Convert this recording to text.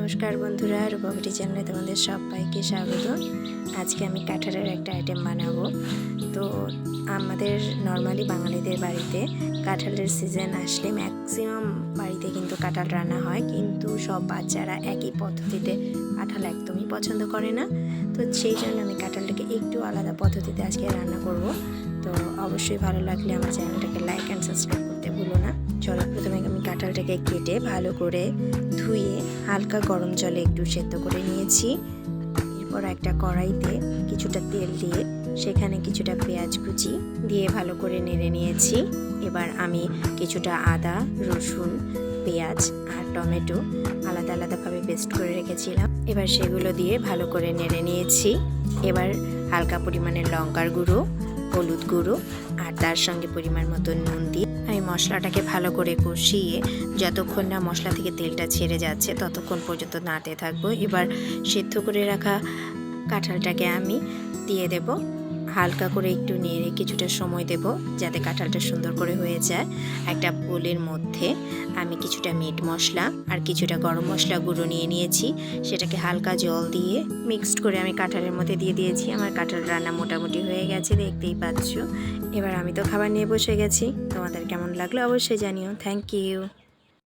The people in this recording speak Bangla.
নমস্কার বন্ধুরা, রূপবতী চ্যানেলে তোমাদের সবাইকে স্বাগত। আজকে আমি কাঁঠালের একটা আইটেম বানাবো। তো আমাদের নর্মালি বাঙালিদের বাড়িতে কাঁঠালের সিজন আসলে ম্যাক্সিমাম বাড়িতে কিন্তু কাঁঠাল রান্না হয়, কিন্তু সব বাচ্চারা একই পদ্ধতিতে কাঁঠাল একদমই পছন্দ করে না। তো সেই জন্য আমি কাঁঠালটাকে একটু আলাদা পদ্ধতিতে আজকে রান্না করব। তো অবশ্যই ভালো লাগলে আমার চ্যানেলটাকে লাইক অ্যান্ড সাবস্ক্রাইব করতে ভুলো না। চলো, প্রথমে আমি কাঁঠালটাকে কেটে ভালো করে ধুয়ে হালকা গরম জলে একটু সেদ্ধ করে নিয়েছি। এরপর একটা কড়াইতে কিছুটা তেল দিয়ে সেখানে কিছুটা পেঁয়াজ কুচি দিয়ে ভালো করে নেড়ে নিয়েছি। এবার আমি কিছুটা আদা, রসুন, পেঁয়াজ আর টমেটো আলাদা আলাদাভাবে পেস্ট করে রেখেছিলাম। এবার সেগুলো দিয়ে ভালো করে নেড়ে নিয়েছি। এবার হালকা পরিমাণের লঙ্কার গুঁড়ো, হলুদ গুঁড়ো আর তার সঙ্গে পরিমাণ মতো নুন দিয়ে আমি মশলাটাকে ভালো করে কষিয়ে যতক্ষণ না মশলা থেকে তেলটা ছেড়ে যাচ্ছে ততক্ষণ পর্যন্ত নাড়তে থাকবো। এবার সেদ্ধ করে রাখা কাঁঠালটাকে আমি দিয়ে দেব। হালকা করে একটু নেড়ে কিছুটা সময় দেব যাতে কাঁঠালটা সুন্দর করে হয়ে যায়। একটা বোলের মধ্যে আমি কিছুটা মিট মশলা আর কিছুটা গরম মশলা গুঁড়ো নিয়ে নিয়েছি। সেটাকে হালকা জল দিয়ে মিক্সড করে আমি কাঁঠালের মধ্যে দিয়ে দিয়েছি। আমার কাঁঠাল রান্না মোটামুটি হয়ে গেছে, দেখতেই পাচ্ছ। এবার আমি তো খাবার নিয়ে বসে গেছি। তোমাদের কেমন লাগলো অবশ্যই জানিও। Thank you.